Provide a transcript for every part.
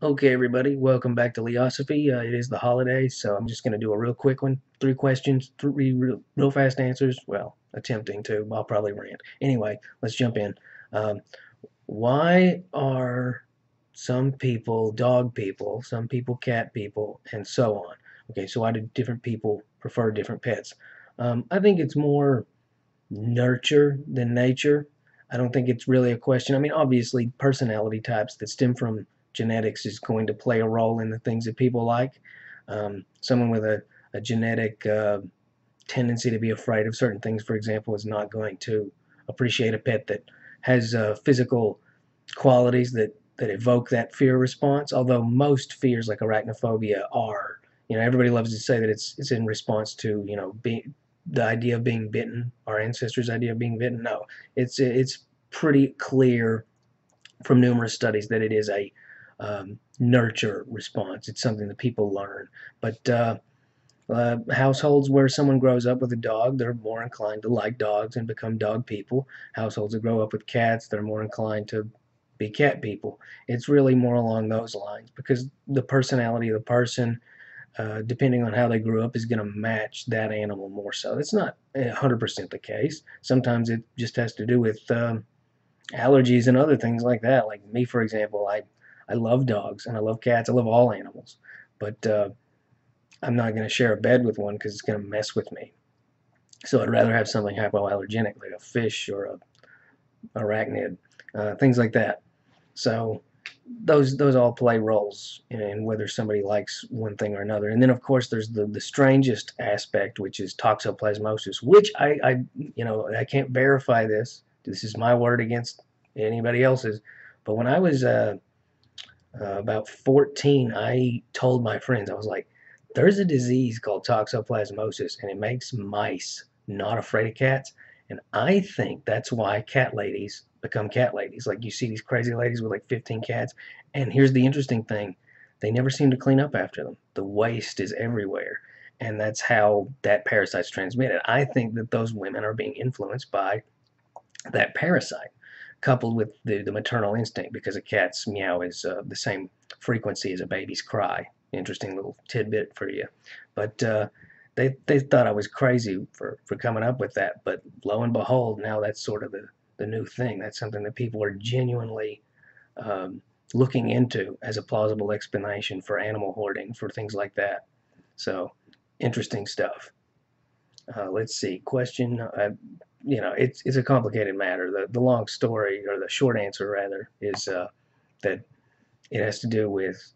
Okay, everybody, welcome back to Leosophy. It is the holidays, so I'm just going to do a real quick one. 3 questions, three real fast answers. Well, attempting to. I'll probably rant. Anyway, let's jump in. Um, why are some people dog people, some people cat people, and so on? Okay, so why do different people prefer different pets? I think it's more nurture than nature. I don't think it's really a question. I mean, obviously, personality types that stem from genetics is going to play a role in the things that people like. Someone with a genetic tendency to be afraid of certain things, for example, is not going to appreciate a pet that has physical qualities that evoke that fear response. Although most fears, like arachnophobia, are, everybody loves to say that it's in response to, being the idea of being bitten, our ancestors' idea of being bitten. No, it's pretty clear from numerous studies that it is a nurture response. It's something that people learn. But households where someone grows up with a dog, they're more inclined to like dogs and become dog people. Households that grow up with cats, they're more inclined to be cat people. It's really more along those lines because the personality of the person, depending on how they grew up, is going to match that animal more so. It's not 100% the case. Sometimes it just has to do with allergies and other things like that. Like me, for example, I love dogs and I love cats. I love all animals, but I'm not going to share a bed with one because it's going to mess with me. So I'd rather have something hypoallergenic like a fish or a arachnid, things like that. So those all play roles in whether somebody likes one thing or another. And then of course there's the strangest aspect, which is toxoplasmosis, which I can't verify this. This is my word against anybody else's. But when I was about 14, I told my friends, I was like, there's a disease called toxoplasmosis, and it makes mice not afraid of cats. And I think that's why cat ladies become cat ladies. Like you see these crazy ladies with like 15 cats. And here's the interesting thing, they never seem to clean up after them. The waste is everywhere. And that's how that parasite's transmitted. I think that those women are being influenced by that parasite, coupled with the maternal instinct, because a cat's meow is the same frequency as a baby's cry. Interesting little tidbit for you. But they thought I was crazy for coming up with that. But lo and behold, now that's sort of the new thing. That's something that people are genuinely looking into as a plausible explanation for animal hoarding, for things like that. So interesting stuff. Let's see. Question. It's a complicated matter. The long story, or the short answer rather, is that it has to do with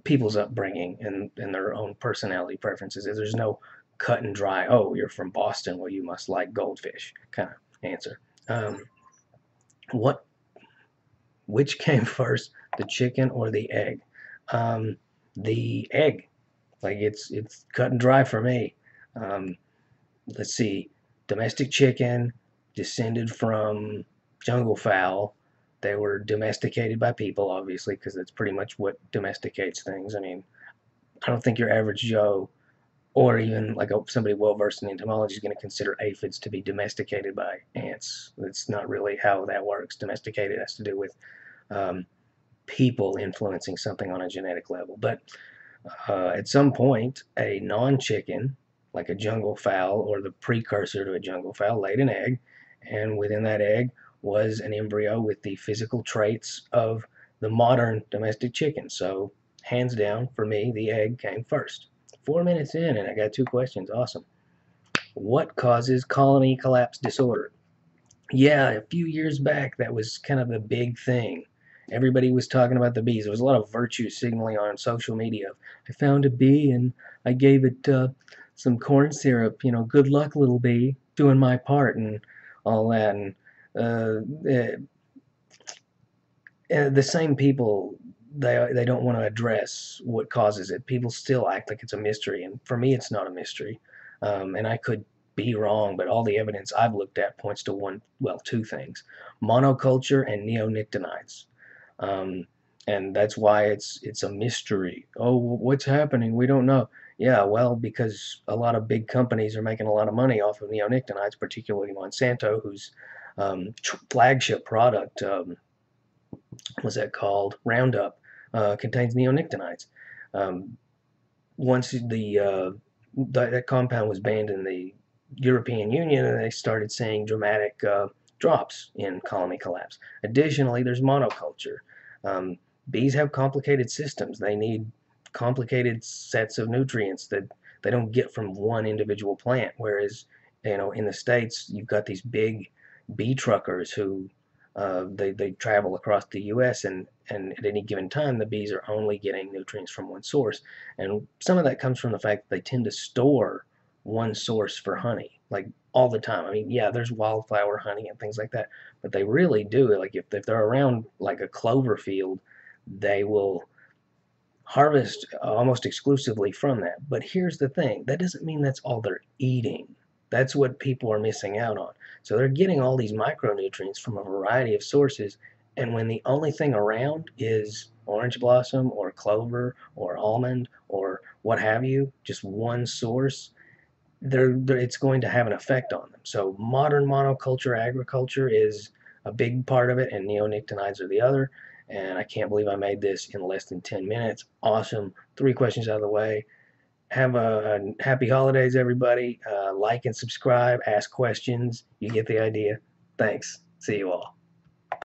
people's upbringing and their own personality preferences. There's no cut and dry. Oh, you're from Boston, well you must like Goldfish kind of answer. Um, what which came first, the chicken or the egg? The egg. Like it's cut and dry for me. Um, let's see, domestic chicken descended from jungle fowl. They were domesticated by people, obviously, because that's pretty much what domesticates things. I mean, I don't think your average Joe, or even like somebody well versed in entomology, is going to consider aphids to be domesticated by ants. That's not really how that works. Domesticated has to do with um, people influencing something on a genetic level. But at some point, a non-chicken, like a jungle fowl or the precursor to a jungle fowl, laid an egg, and within that egg was an embryo with the physical traits of the modern domestic chicken. So, hands down, for me, the egg came first. 4 minutes in, and I got 2 questions. Awesome. What causes colony collapse disorder? Yeah, a few years back, that was kind of the big thing. Everybody was talking about the bees. There was a lot of virtue signaling on social media. I found a bee and I gave it some corn syrup. Good luck, little bee, doing my part and all that. And the same people, they don't want to address what causes it. People still act like it's a mystery, and for me, it's not a mystery. And I could be wrong, but all the evidence I've looked at points to two things: monoculture and neonicotinoids. Um, and that's why it's a mystery. Oh, what's happening? We don't know. Yeah, well, because a lot of big companies are making a lot of money off of neonicotinoids, particularly Monsanto, whose flagship product, what's that called? Roundup. contains neonicotinoids. Um, Once that compound was banned in the European Union, and they started seeing dramatic drops in colony collapse. Additionally, there's monoculture. Um, Bees have complicated systems. They need complicated sets of nutrients that they don't get from one individual plant. Whereas, in the States, you've got these big bee truckers who they travel across the U.S. and at any given time, the bees are only getting nutrients from one source. And some of that comes from the fact that they tend to store one source for honey, like all the time. I mean, yeah, there's wildflower honey and things like that, but they really do. Like if they're around like a clover field, they will harvest almost exclusively from that. But here's the thing, that doesn't mean that's all they're eating. That's what people are missing out on. So they're getting all these micronutrients from a variety of sources. And when the only thing around is orange blossom or clover or almond or what have you, just one source, it's going to have an effect on them. So modern monoculture agriculture is a big part of it, and neonicotinoids are the other. And I can't believe I made this in less than 10 minutes. Awesome. 3 questions out of the way. Have a happy holidays, everybody. Like and subscribe. Ask questions. You get the idea. Thanks. See you all.